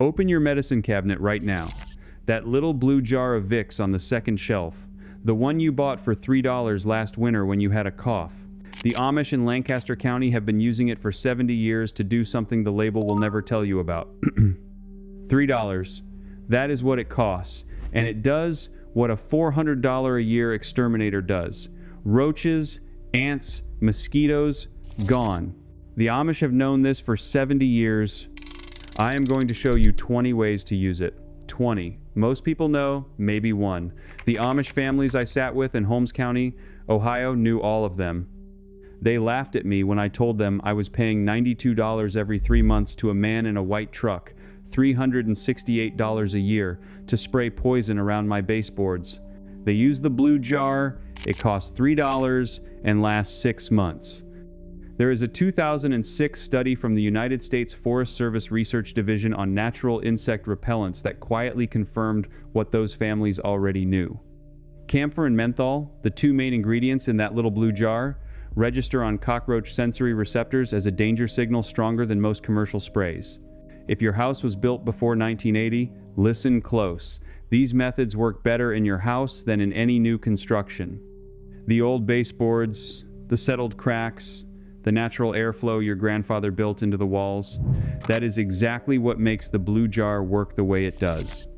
Open your medicine cabinet right now. That little blue jar of Vicks on the second shelf. The one you bought for $3 last winter when you had a cough. The Amish in Lancaster County have been using it for 70 years to do something the label will never tell you about. $3. That is what it costs. And it does what a $400 a year exterminator does. Roaches, ants, mosquitoes, gone. The Amish have known this for 70 years. I am going to show you 20 ways to use it. 20. Most people know, maybe one. The Amish families I sat with in Holmes County, Ohio, knew all of them. They laughed at me when I told them I was paying $92 every 3 months to a man in a white truck, $368 a year, to spray poison around my baseboards. They use the blue jar, it costs $3, and lasts 6 months. There is a 2006 study from the United States Forest Service Research Division on natural insect repellents that quietly confirmed what those families already knew. Camphor and menthol, the two main ingredients in that little blue jar, register on cockroach sensory receptors as a danger signal stronger than most commercial sprays. If your house was built before 1980, listen close. These methods work better in your house than in any new construction. The old baseboards, the settled cracks, the natural airflow your grandfather built into the walls, that is exactly what makes the blue jar work the way it does.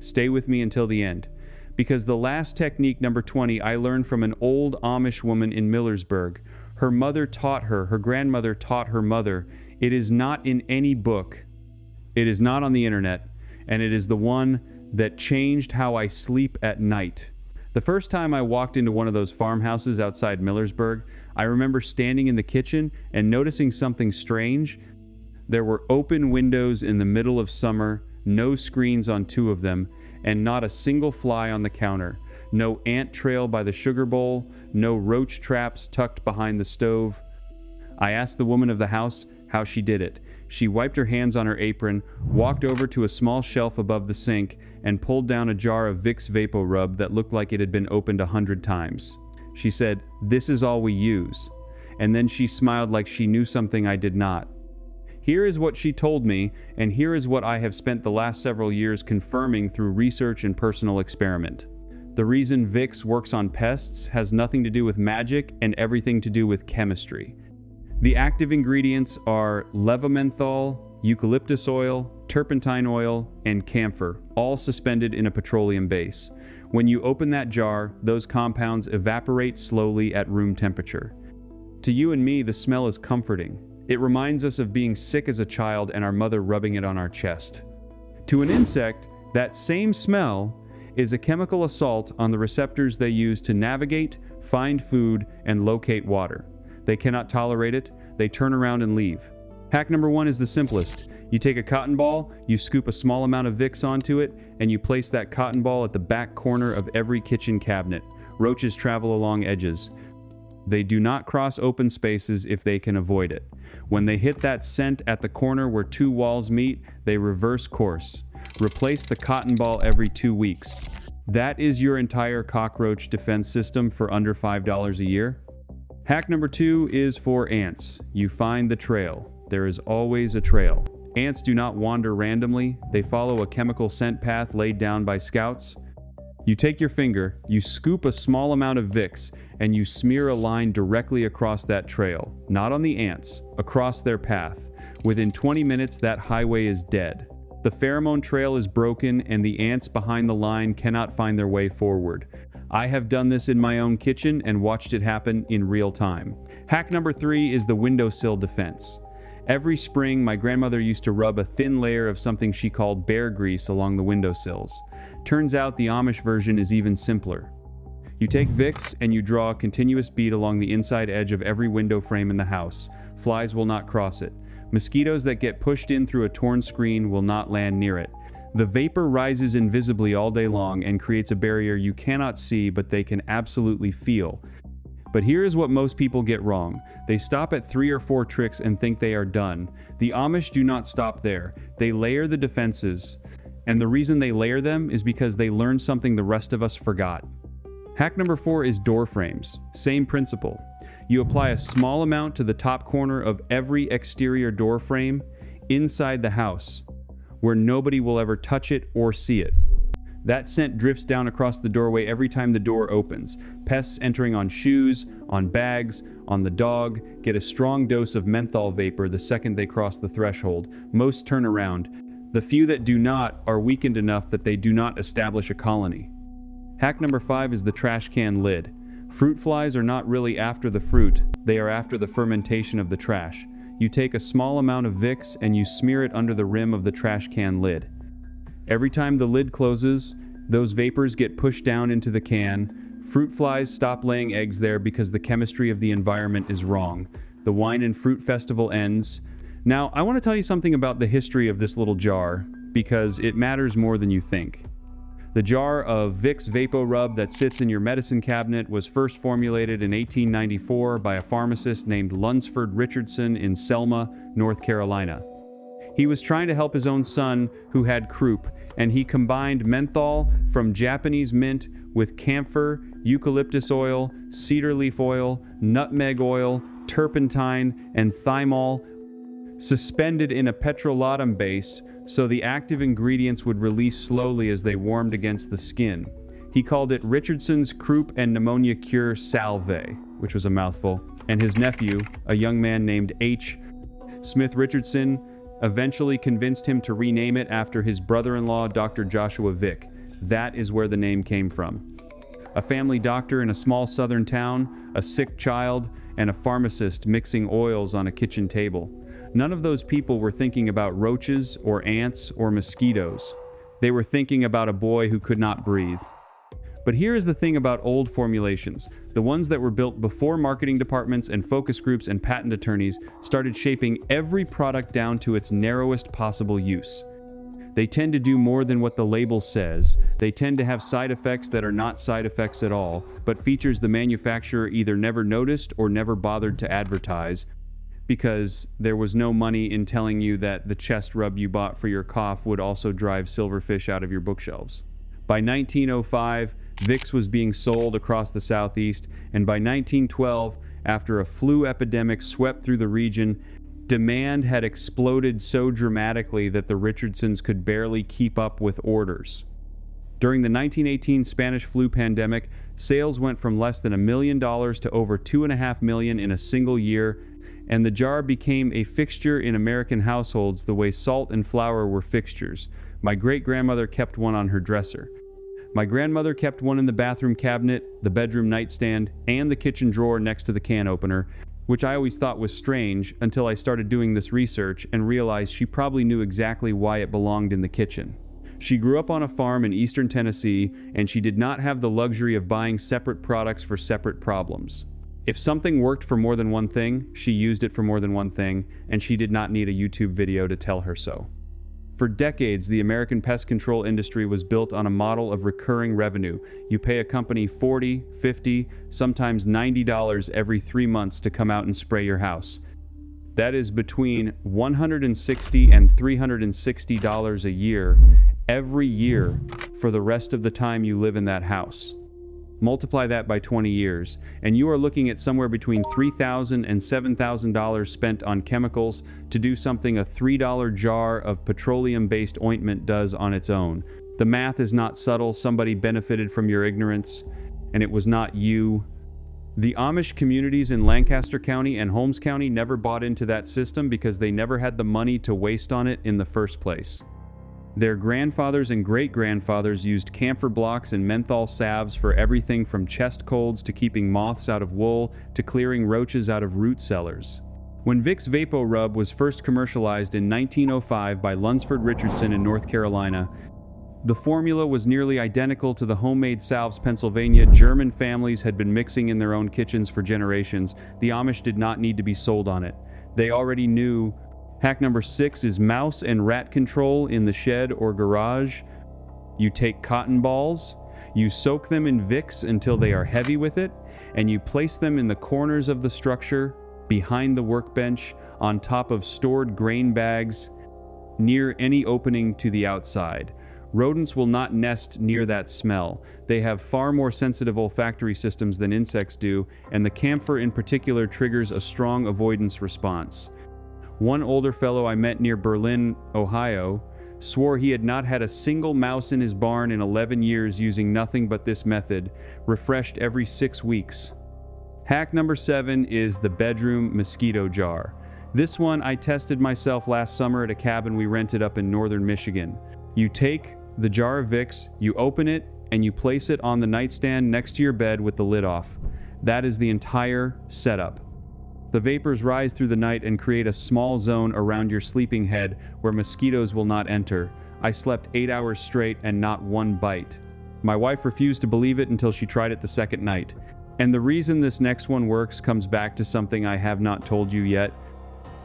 Stay with me until the end, because the last technique, number 20, I learned from an old Amish woman in Millersburg. Her mother taught her grandmother taught her mother. It is not in any book. It is not on the internet, and it is the one that changed how I sleep at night. The first time I walked into one of those farmhouses outside Millersburg, I remember standing in the kitchen and noticing something strange. There were open windows in the middle of summer, no screens on 2 of them, and not a single fly on the counter. No ant trail by the sugar bowl, no roach traps tucked behind the stove. I asked the woman of the house how she did it. She wiped her hands on her apron, walked over to a small shelf above the sink, and pulled down a jar of Vicks VapoRub that looked like it had been opened 100 times. She said, "This is all we use." And then she smiled like she knew something I did not. Here is what she told me, and here is what I have spent the last several years confirming through research and personal experiment. The reason Vicks works on pests has nothing to do with magic and everything to do with chemistry. The active ingredients are levomenthol, eucalyptus oil, turpentine oil, and camphor, all suspended in a petroleum base. When you open that jar, those compounds evaporate slowly at room temperature. To you and me, the smell is comforting. It reminds us of being sick as a child and our mother rubbing it on our chest. To an insect, that same smell is a chemical assault on the receptors they use to navigate, find food, and locate water. They cannot tolerate it, they turn around and leave. Hack number 1 is the simplest. You take a cotton ball, you scoop a small amount of Vicks onto it, and you place that cotton ball at the back corner of every kitchen cabinet. Roaches travel along edges. They do not cross open spaces if they can avoid it. When they hit that scent at the corner where 2 walls meet, they reverse course. Replace the cotton ball every 2 weeks. That is your entire cockroach defense system for under $5 a year. Hack number 2 is for ants. You find the trail. There is always a trail. Ants do not wander randomly. They follow a chemical scent path laid down by scouts. You take your finger, you scoop a small amount of Vicks, and you smear a line directly across that trail. Not on the ants, across their path. Within 20 minutes, that highway is dead. The pheromone trail is broken, and the ants behind the line cannot find their way forward. I have done this in my own kitchen and watched it happen in real time. Hack number 3 is the windowsill defense. Every spring, my grandmother used to rub a thin layer of something she called bear grease along the windowsills. Turns out the Amish version is even simpler. You take Vicks and you draw a continuous bead along the inside edge of every window frame in the house. Flies will not cross it. Mosquitoes that get pushed in through a torn screen will not land near it. The vapor rises invisibly all day long and creates a barrier you cannot see, but they can absolutely feel. But here is what most people get wrong. They stop at 3 or 4 tricks and think they are done. The Amish do not stop there. They layer the defenses. And the reason they layer them is because they learned something the rest of us forgot. Hack number 4 is door frames. Same principle. You apply a small amount to the top corner of every exterior door frame inside the house. where nobody will ever touch it or see it. That scent drifts down across the doorway every time the door opens. Pests entering on shoes, on bags, on the dog, get a strong dose of menthol vapor the second they cross the threshold. Most turn around. The few that do not are weakened enough that they do not establish a colony. Hack number 5 is the trash can lid. Fruit flies are not really after the fruit, they are after the fermentation of the trash. You take a small amount of Vicks and you smear it under the rim of the trash can lid. Every time the lid closes, those vapors get pushed down into the can. Fruit flies stop laying eggs there because the chemistry of the environment is wrong. The wine and fruit festival ends. Now, I want to tell you something about the history of this little jar, because it matters more than you think. The jar of Vicks VapoRub that sits in your medicine cabinet was first formulated in 1894 by a pharmacist named Lunsford Richardson in Selma, North Carolina. He was trying to help his own son who had croup, and he combined menthol from Japanese mint with camphor, eucalyptus oil, cedar leaf oil, nutmeg oil, turpentine, and thymol, suspended in a petrolatum base so the active ingredients would release slowly as they warmed against the skin. He called it Richardson's Croup and Pneumonia Cure Salve, which was a mouthful, and his nephew, a young man named H. Smith Richardson, eventually convinced him to rename it after his brother-in-law, Dr. Joshua Vick. That is where the name came from. A family doctor in a small southern town, a sick child, and a pharmacist mixing oils on a kitchen table. None of those people were thinking about roaches or ants or mosquitoes. They were thinking about a boy who could not breathe. But here is the thing about old formulations. The ones that were built before marketing departments and focus groups and patent attorneys started shaping every product down to its narrowest possible use. They tend to do more than what the label says. They tend to have side effects that are not side effects at all, but features the manufacturer either never noticed or never bothered to advertise, because there was no money in telling you that the chest rub you bought for your cough would also drive silverfish out of your bookshelves. By 1905, Vicks was being sold across the Southeast, and by 1912, after a flu epidemic swept through the region, demand had exploded so dramatically that the Richardsons could barely keep up with orders. During the 1918 Spanish flu pandemic, sales went from less than $1 million to over $2.5 million in a single year, and the jar became a fixture in American households the way salt and flour were fixtures. My great-grandmother kept one on her dresser. My grandmother kept one in the bathroom cabinet, the bedroom nightstand, and the kitchen drawer next to the can opener, which I always thought was strange until I started doing this research and realized she probably knew exactly why it belonged in the kitchen. She grew up on a farm in eastern Tennessee, and she did not have the luxury of buying separate products for separate problems. If something worked for more than one thing, she used it for more than one thing, and she did not need a YouTube video to tell her so. For decades, the American pest control industry was built on a model of recurring revenue. You pay a company $40, $50, sometimes $90 every 3 months to come out and spray your house. That is between $160 and $360 a year, every year, for the rest of the time you live in that house. Multiply that by 20 years, and you are looking at somewhere between $3,000 and $7,000 spent on chemicals to do something a $3 jar of petroleum-based ointment does on its own. The math is not subtle. Somebody benefited from your ignorance, and it was not you. The Amish communities in Lancaster County and Holmes County never bought into that system because they never had the money to waste on it in the first place. Their grandfathers and great-grandfathers used camphor blocks and menthol salves for everything from chest colds to keeping moths out of wool to clearing roaches out of root cellars. When Vicks VapoRub was first commercialized in 1905 by Lunsford Richardson in North Carolina, the formula was nearly identical to the homemade salves Pennsylvania German families had been mixing in their own kitchens for generations. The Amish did not need to be sold on it. They already knew. Hack number 6 is mouse and rat control in the shed or garage. You take cotton balls, you soak them in Vicks until they are heavy with it, and you place them in the corners of the structure, behind the workbench, on top of stored grain bags, near any opening to the outside. Rodents will not nest near that smell. They have far more sensitive olfactory systems than insects do, and the camphor in particular triggers a strong avoidance response. One older fellow I met near Berlin, Ohio, swore he had not had a single mouse in his barn in 11 years using nothing but this method, refreshed every 6 weeks. Hack number 7 is the bedroom mosquito jar. This one I tested myself last summer at a cabin we rented up in northern Michigan. You take the jar of Vicks, you open it, and you place it on the nightstand next to your bed with the lid off. That is the entire setup. The vapors rise through the night and create a small zone around your sleeping head where mosquitoes will not enter. I slept 8 hours straight and not one bite. My wife refused to believe it until she tried it the second night. And the reason this next one works comes back to something I have not told you yet.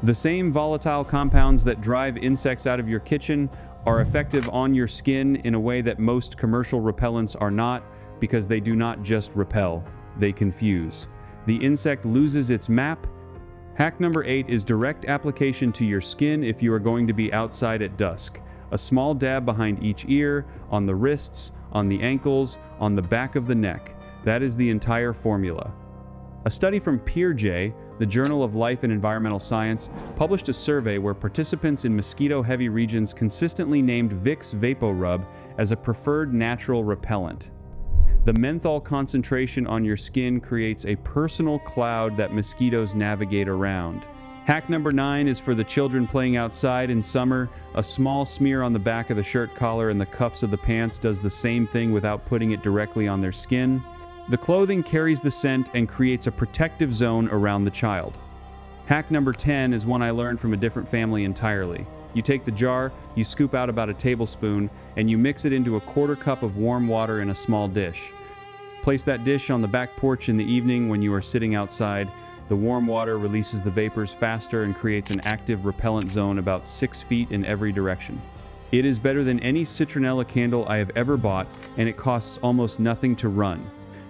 The same volatile compounds that drive insects out of your kitchen are effective on your skin in a way that most commercial repellents are not, because they do not just repel, they confuse. The insect loses its map. Hack number 8 is direct application to your skin if you are going to be outside at dusk. A small dab behind each ear, on the wrists, on the ankles, on the back of the neck. That is the entire formula. A study from PeerJ, the Journal of Life and Environmental Science, published a survey where participants in mosquito-heavy regions consistently named Vicks VapoRub as a preferred natural repellent. The menthol concentration on your skin creates a personal cloud that mosquitoes navigate around. Hack number 9 is for the children playing outside in summer. A small smear on the back of the shirt collar and the cuffs of the pants does the same thing without putting it directly on their skin. The clothing carries the scent and creates a protective zone around the child. Hack number 10 is one I learned from a different family entirely. You take the jar, you scoop out about a tablespoon, and you mix it into a 1/4 cup of warm water in a small dish. Place that dish on the back porch in the evening when you are sitting outside. The warm water releases the vapors faster and creates an active repellent zone about 6 feet in every direction. It is better than any citronella candle I have ever bought, and it costs almost nothing to run.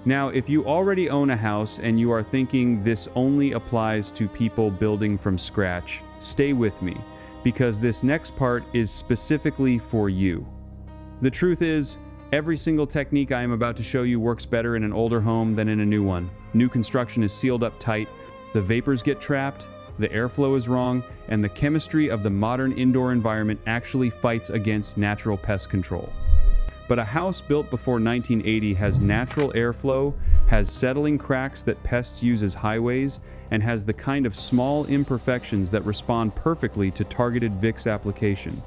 Now, if you already own a house and you are thinking this only applies to people building from scratch, stay with me, because this next part is specifically for you. The truth is, every single technique I am about to show you works better in an older home than in a new one. New construction is sealed up tight, the vapors get trapped, the airflow is wrong, and the chemistry of the modern indoor environment actually fights against natural pest control. But a house built before 1980 has natural airflow, has settling cracks that pests use as highways, and has the kind of small imperfections that respond perfectly to targeted Vicks application.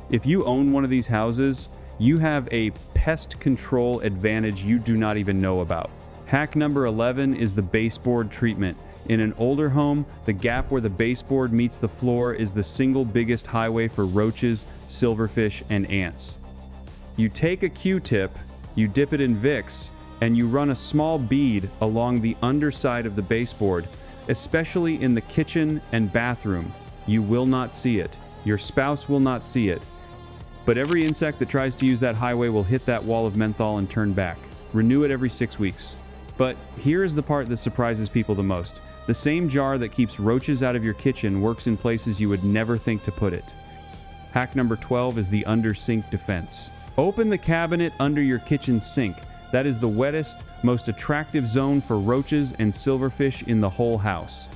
If you own one of these houses, you have a pest control advantage you do not even know about. Hack number 11 is the baseboard treatment. In an older home, the gap where the baseboard meets the floor is the single biggest highway for roaches, silverfish, and ants. You take a Q-tip, you dip it in Vicks, and you run a small bead along the underside of the baseboard, especially in the kitchen and bathroom. You will not see it. Your spouse will not see it. But every insect that tries to use that highway will hit that wall of menthol and turn back. Renew it every 6 weeks. But here is the part that surprises people the most. The same jar that keeps roaches out of your kitchen works in places you would never think to put it. Hack number 12 is the under-sink defense. Open the cabinet under your kitchen sink. That is the wettest, most attractive zone for roaches and silverfish in the whole house.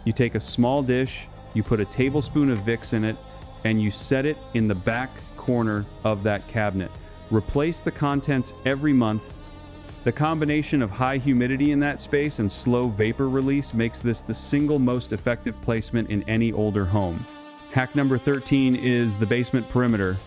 You take a small dish, you put a tablespoon of Vicks in it, and you set it in the back corner of that cabinet. Replace the contents every month. The combination of high humidity in that space and slow vapor release makes this the single most effective placement in any older home. Hack number 13 is the basement perimeter.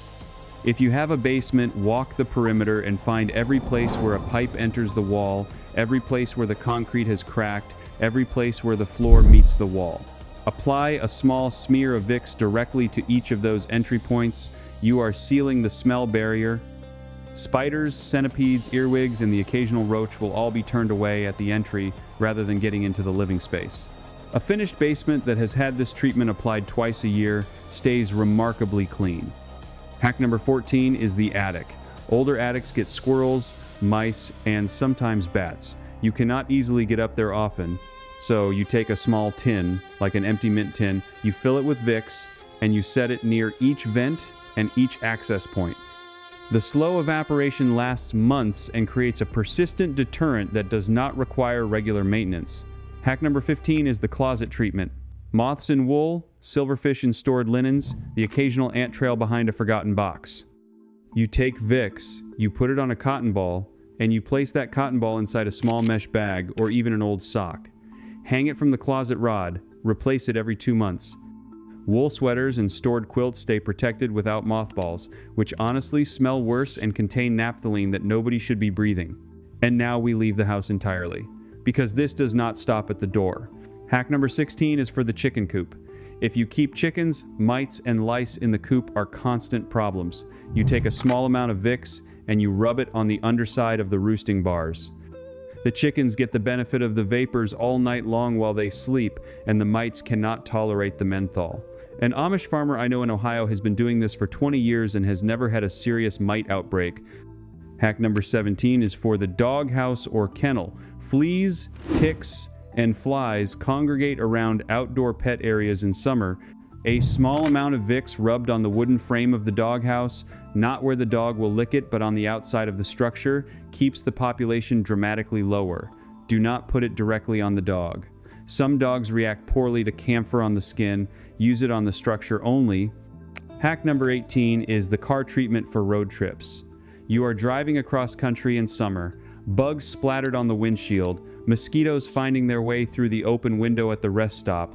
If you have a basement, walk the perimeter and find every place where a pipe enters the wall, every place where the concrete has cracked, every place where the floor meets the wall. Apply a small smear of Vicks directly to each of those entry points. You are sealing the smell barrier. Spiders, centipedes, earwigs, and the occasional roach will all be turned away at the entry rather than getting into the living space. A finished basement that has had this treatment applied twice a year stays remarkably clean. Hack number 14 is the attic. Older attics get squirrels, mice, and sometimes bats. You cannot easily get up there often, so you take a small tin, like an empty mint tin, you fill it with Vicks, and you set it near each vent and each access point. The slow evaporation lasts months and creates a persistent deterrent that does not require regular maintenance. Hack number 15 is the closet treatment. Moths in wool, silverfish in stored linens, the occasional ant trail behind a forgotten box. You take Vicks, you put it on a cotton ball, and you place that cotton ball inside a small mesh bag or even an old sock. Hang it from the closet rod, replace it every 2 months. Wool sweaters and stored quilts stay protected without mothballs, which honestly smell worse and contain naphthalene that nobody should be breathing. And now we leave the house entirely, because this does not stop at the door. Hack number 16 is for the chicken coop. If you keep chickens, mites and lice in the coop are constant problems. You take a small amount of Vicks and you rub it on the underside of the roosting bars. The chickens get the benefit of the vapors all night long while they sleep, and the mites cannot tolerate the menthol. An Amish farmer I know in Ohio has been doing this for 20 years and has never had a serious mite outbreak. Hack number 17 is for the doghouse or kennel. Fleas, ticks, and flies congregate around outdoor pet areas in summer. A small amount of Vicks rubbed on the wooden frame of the doghouse, not where the dog will lick it but on the outside of the structure, keeps the population dramatically lower. Do not put it directly on the dog. Some dogs react poorly to camphor on the skin. Use it on the structure only. Hack number 18 is the car treatment for road trips. You are driving across country in summer, bugs splattered on the windshield, mosquitoes finding their way through the open window at the rest stop.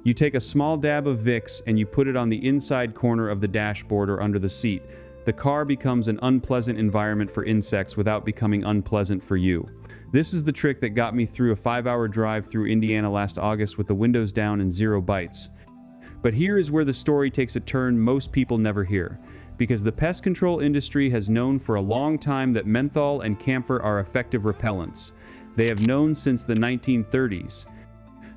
You take a small dab of Vicks and you put it on the inside corner of the dashboard or under the seat. The car becomes an unpleasant environment for insects without becoming unpleasant for you. This is the trick that got me through a 5-hour drive through Indiana last August with the windows down and 0 bites. But here is where the story takes a turn most people never hear. Because the pest control industry has known for a long time that menthol and camphor are effective repellents. They have known since the 1930s.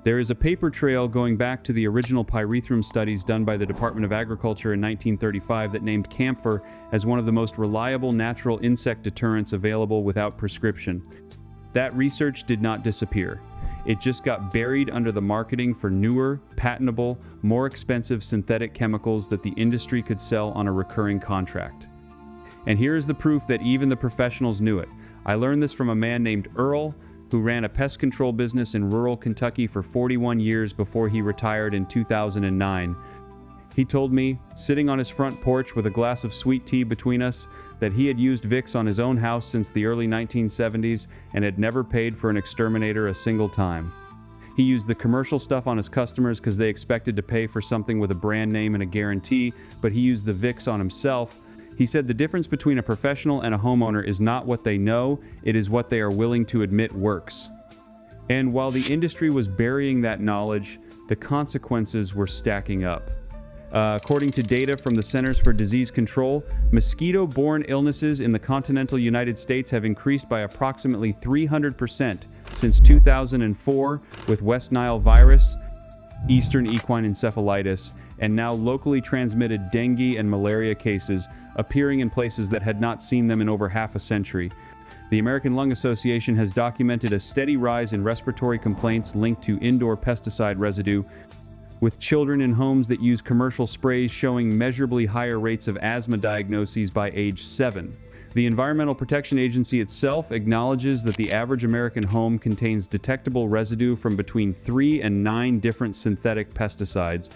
There is a paper trail going back to the original pyrethrum studies done by the Department of Agriculture in 1935 that named camphor as one of the most reliable natural insect deterrents available without prescription. That research did not disappear. It just got buried under the marketing for newer, patentable, more expensive synthetic chemicals that the industry could sell on a recurring contract. And here is the proof that even the professionals knew it. I learned this from a man named Earl, who ran a pest control business in rural Kentucky for 41 years before he retired in 2009. He told me, sitting on his front porch with a glass of sweet tea between us, that he had used Vicks on his own house since the early 1970s and had never paid for an exterminator a single time. He used the commercial stuff on his customers because they expected to pay for something with a brand name and a guarantee, but he used the Vicks on himself. He said the difference between a professional and a homeowner is not what they know, it is what they are willing to admit works. And while the industry was burying that knowledge, the consequences were stacking up. According to data from the Centers for Disease Control, mosquito-borne illnesses in the continental United States have increased by approximately 300% since 2004, with West Nile virus, Eastern equine encephalitis, and now locally transmitted dengue and malaria cases appearing in places that had not seen them in over half a century. The American Lung Association has documented a steady rise in respiratory complaints linked to indoor pesticide residue, with children in homes that use commercial sprays showing measurably higher rates of asthma diagnoses by age 7. The Environmental Protection Agency itself acknowledges that the average American home contains detectable residue from between 3 and 9 different synthetic pesticides,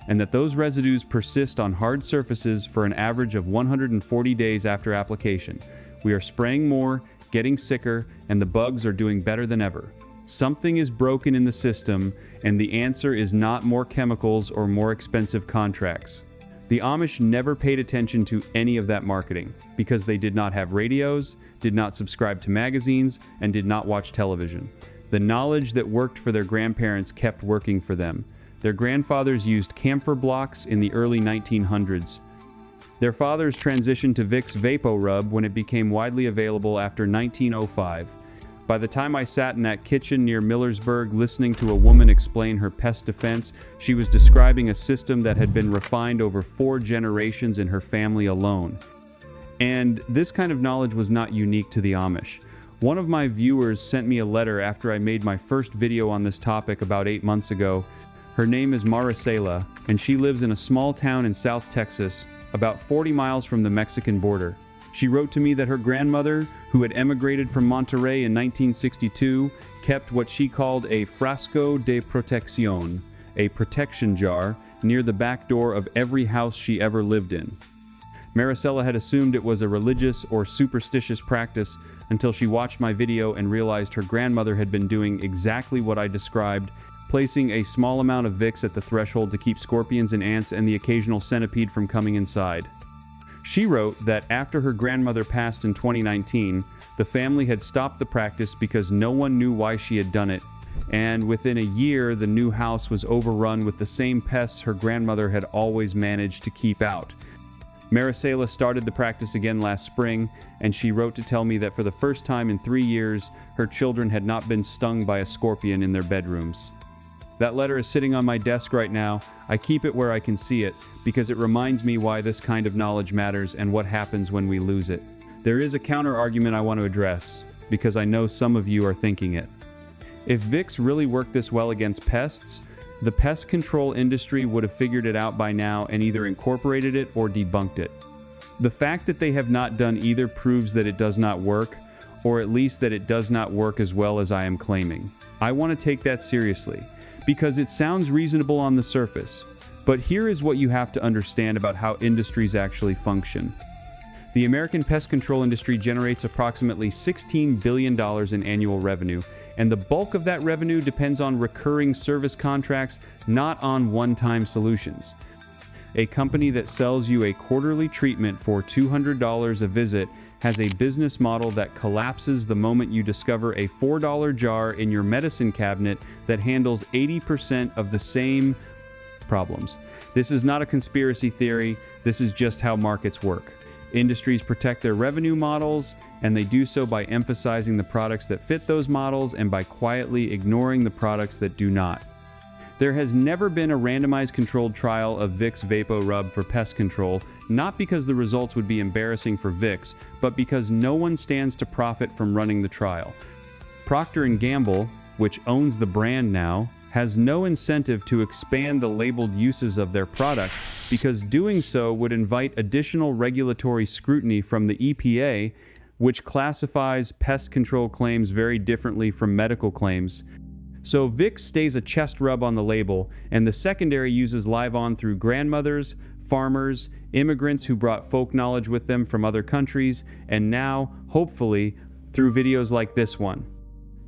and that those residues persist on hard surfaces for an average of 140 days after application. We are spraying more, getting sicker, and the bugs are doing better than ever. Something is broken in the system, and the answer is not more chemicals or more expensive contracts. The Amish never paid attention to any of that marketing because they did not have radios, did not subscribe to magazines, and did not watch television. The knowledge that worked for their grandparents kept working for them. Their grandfathers used camphor blocks in the early 1900s. Their fathers transitioned to Vicks VapoRub when it became widely available after 1905. By the time I sat in that kitchen near Millersburg listening to a woman explain her pest defense, she was describing a system that had been refined over 4 generations in her family alone. And this kind of knowledge was not unique to the Amish. One of my viewers sent me a letter after I made my first video on this topic about 8 months ago. Her name is Maricela, and she lives in a small town in South Texas, about 40 miles from the Mexican border. She wrote to me that her grandmother, who had emigrated from Monterrey in 1962, kept what she called a frasco de protección, a protection jar, near the back door of every house she ever lived in. Maricela had assumed it was a religious or superstitious practice until she watched my video and realized her grandmother had been doing exactly what I described, placing a small amount of Vicks at the threshold to keep scorpions and ants and the occasional centipede from coming inside. She wrote that after her grandmother passed in 2019, the family had stopped the practice because no one knew why she had done it, and within a year the new house was overrun with the same pests her grandmother had always managed to keep out. Maricela started the practice again last spring, and she wrote to tell me that for the first time in 3 years, her children had not been stung by a scorpion in their bedrooms. That letter is sitting on my desk right now. I keep it where I can see it, because it reminds me why this kind of knowledge matters and what happens when we lose it. There is a counter-argument I want to address, because I know some of you are thinking it. If Vicks really worked this well against pests, the pest control industry would have figured it out by now and either incorporated it or debunked it. The fact that they have not done either proves that it does not work, or at least that it does not work as well as I am claiming. I want to take that seriously, because it sounds reasonable on the surface, but here is what you have to understand about how industries actually function. The American pest control industry generates approximately $16 billion in annual revenue, and the bulk of that revenue depends on recurring service contracts, not on one-time solutions. A company that sells you a quarterly treatment for $200 a visit has a business model that collapses the moment you discover a $4 jar in your medicine cabinet that handles 80% of the same problems. This is not a conspiracy theory, this is just how markets work. Industries protect their revenue models, and they do so by emphasizing the products that fit those models and by quietly ignoring the products that do not. There has never been a randomized controlled trial of Vicks VapoRub for pest control, not because the results would be embarrassing for Vicks, but because no one stands to profit from running the trial. Procter & Gamble, which owns the brand now, has no incentive to expand the labeled uses of their product because doing so would invite additional regulatory scrutiny from the EPA, which classifies pest control claims very differently from medical claims. So Vicks stays a chest rub on the label, and the secondary uses live on through grandmothers, farmers, immigrants who brought folk knowledge with them from other countries, and now, hopefully, through videos like this one.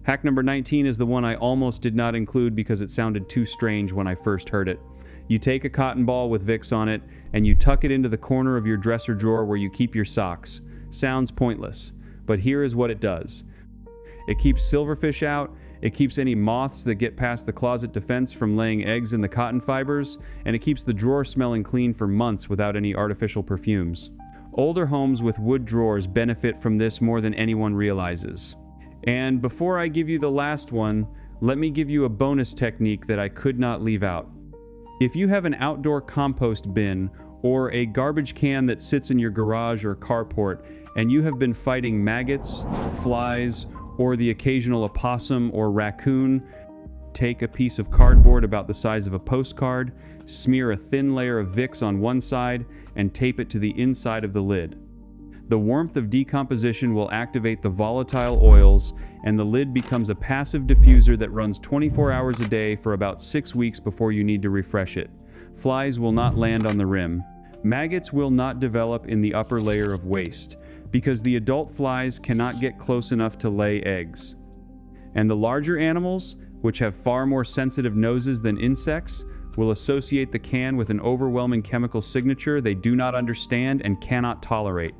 Hack number 19 is the one I almost did not include because it sounded too strange when I first heard it. You take a cotton ball with Vicks on it, and you tuck it into the corner of your dresser drawer where you keep your socks. Sounds pointless, but here is what it does. It keeps silverfish out, it keeps any moths that get past the closet defense from laying eggs in the cotton fibers, and it keeps the drawer smelling clean for months without any artificial perfumes. Older homes with wood drawers benefit from this more than anyone realizes. And before I give you the last one, let me give you a bonus technique that I could not leave out. If you have an outdoor compost bin or a garbage can that sits in your garage or carport, and you have been fighting maggots, flies, or the occasional opossum or raccoon, take a piece of cardboard about the size of a postcard, smear a thin layer of Vicks on one side, and tape it to the inside of the lid. The warmth of decomposition will activate the volatile oils, and the lid becomes a passive diffuser that runs 24 hours a day for about 6 weeks before you need to refresh it. Flies will not land on the rim. Maggots will not develop in the upper layer of waste, because the adult flies cannot get close enough to lay eggs. And the larger animals, which have far more sensitive noses than insects, will associate the can with an overwhelming chemical signature they do not understand and cannot tolerate.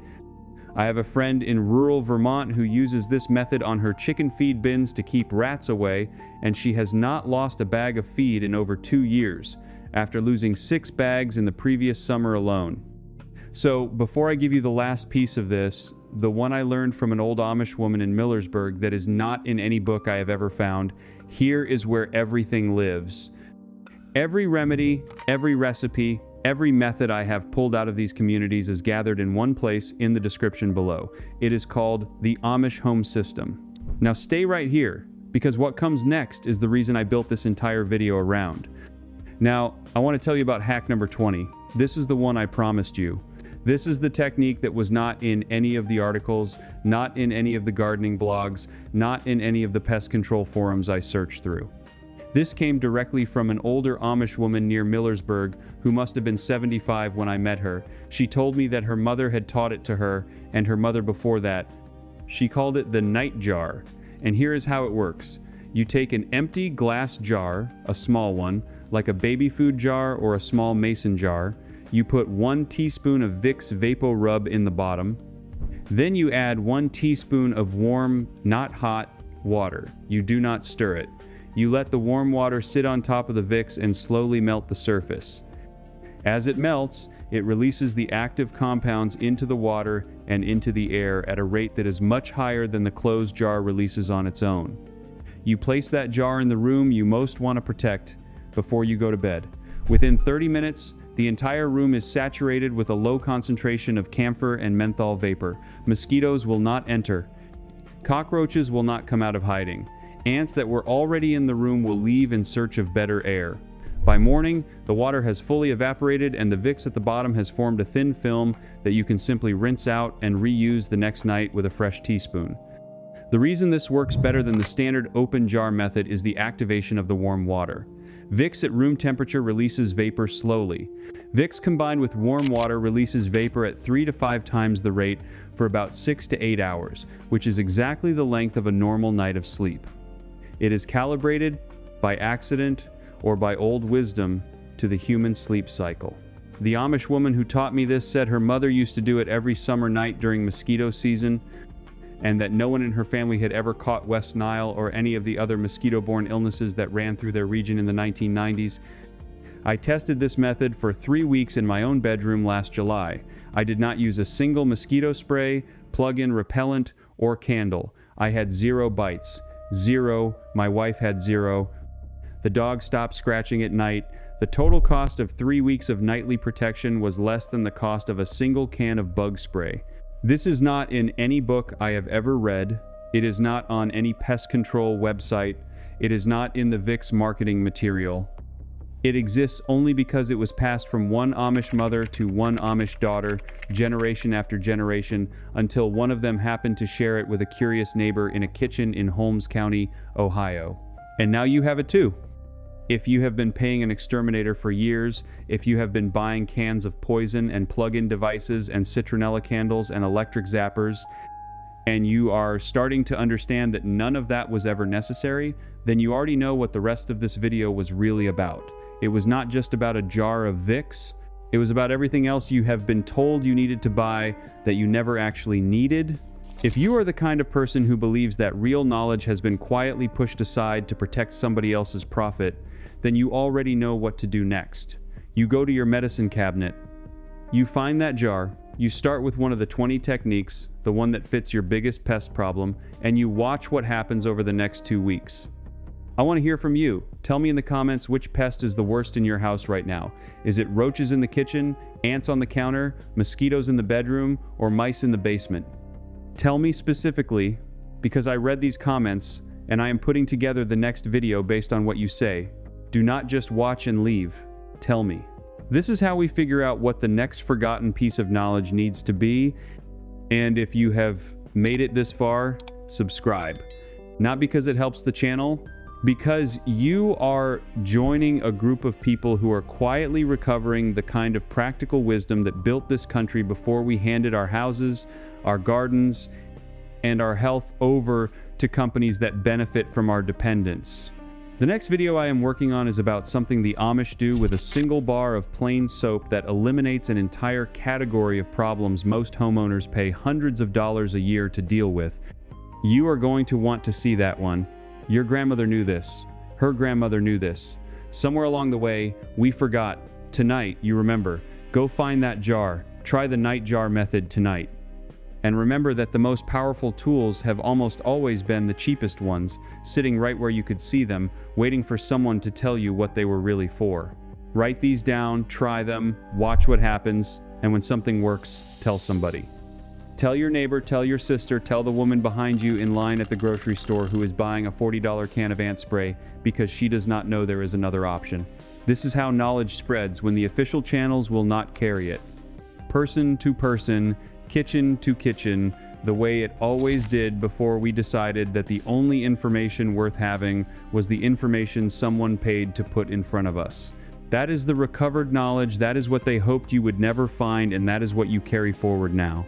I have a friend in rural Vermont who uses this method on her chicken feed bins to keep rats away, and she has not lost a bag of feed in over 2 years, after losing 6 bags in the previous summer alone. So, before I give you the last piece of this, the one I learned from an old Amish woman in Millersburg that is not in any book I have ever found, here is where everything lives. Every remedy, every recipe, every method I have pulled out of these communities is gathered in one place in the description below. It is called the Amish Home System. Now stay right here, because what comes next is the reason I built this entire video around. Now, I want to tell you about hack number 20. This is the one I promised you. This is the technique that was not in any of the articles, not in any of the gardening blogs, not in any of the pest control forums I searched through. This came directly from an older Amish woman near Millersburg who must have been 75 when I met her. She told me that her mother had taught it to her, and her mother before that. She called it the night jar, and here is how it works. You take an empty glass jar, a small one, like a baby food jar or a small mason jar. You put 1 teaspoon of Vicks VapoRub in the bottom. Then you add 1 teaspoon of warm, not hot, water. You do not stir it. You let the warm water sit on top of the Vicks and slowly melt the surface. As it melts, it releases the active compounds into the water and into the air at a rate that is much higher than the closed jar releases on its own. You place that jar in the room you most want to protect before you go to bed. Within 30 minutes, the entire room is saturated with a low concentration of camphor and menthol vapor. Mosquitoes will not enter. Cockroaches will not come out of hiding. Ants that were already in the room will leave in search of better air. By morning, the water has fully evaporated and the Vicks at the bottom has formed a thin film that you can simply rinse out and reuse the next night with a fresh teaspoon. The reason this works better than the standard open jar method is the activation of the warm water. Vicks at room temperature releases vapor slowly. Vicks combined with warm water releases vapor at 3 to 5 times the rate for about 6 to 8 hours, which is exactly the length of a normal night of sleep. It is calibrated by accident or by old wisdom to the human sleep cycle. The Amish woman who taught me this said her mother used to do it every summer night during mosquito season, and that no one in her family had ever caught West Nile or any of the other mosquito-borne illnesses that ran through their region in the 1990s. I tested this method for 3 weeks in my own bedroom last July. I did not use a single mosquito spray, plug-in repellent, or candle. I had 0 bites. 0. My wife had 0. The dog stopped scratching at night. The total cost of 3 weeks of nightly protection was less than the cost of a single can of bug spray. This is not in any book I have ever read. It is not on any pest control website. It is not in the Vicks marketing material. It exists only because it was passed from one Amish mother to one Amish daughter, generation after generation, until one of them happened to share it with a curious neighbor in a kitchen in Holmes County, Ohio. And now you have it too. If you have been paying an exterminator for years, if you have been buying cans of poison and plug-in devices and citronella candles and electric zappers, and you are starting to understand that none of that was ever necessary, then you already know what the rest of this video was really about. It was not just about a jar of Vicks. It was about everything else you have been told you needed to buy that you never actually needed. If you are the kind of person who believes that real knowledge has been quietly pushed aside to protect somebody else's profit, then you already know what to do next. You go to your medicine cabinet. You find that jar. You start with one of the 20 techniques, the one that fits your biggest pest problem, and you watch what happens over the next 2 weeks. I want to hear from you. Tell me in the comments which pest is the worst in your house right now. Is it roaches in the kitchen, ants on the counter, mosquitoes in the bedroom, or mice in the basement? Tell me specifically, because I read these comments, and I am putting together the next video based on what you say. Do not just watch and leave. Tell me. This is how we figure out what the next forgotten piece of knowledge needs to be, and if you have made it this far, subscribe. Not because it helps the channel, because you are joining a group of people who are quietly recovering the kind of practical wisdom that built this country before we handed our houses, our gardens, and our health over to companies that benefit from our dependence. The next video I am working on is about something the Amish do with a single bar of plain soap that eliminates an entire category of problems most homeowners pay hundreds of dollars a year to deal with. You are going to want to see that one. Your grandmother knew this. Her grandmother knew this. Somewhere along the way, we forgot. Tonight, you remember. Go find that jar. Try the night jar method tonight. And remember that the most powerful tools have almost always been the cheapest ones, sitting right where you could see them, waiting for someone to tell you what they were really for. Write these down, try them, watch what happens, and when something works, tell somebody. Tell your neighbor, tell your sister, tell the woman behind you in line at the grocery store who is buying a $40 can of ant spray because she does not know there is another option. This is how knowledge spreads when the official channels will not carry it. Person to person, kitchen to kitchen, the way it always did before we decided that the only information worth having was the information someone paid to put in front of us. That is the recovered knowledge, that is what they hoped you would never find, and that is what you carry forward now.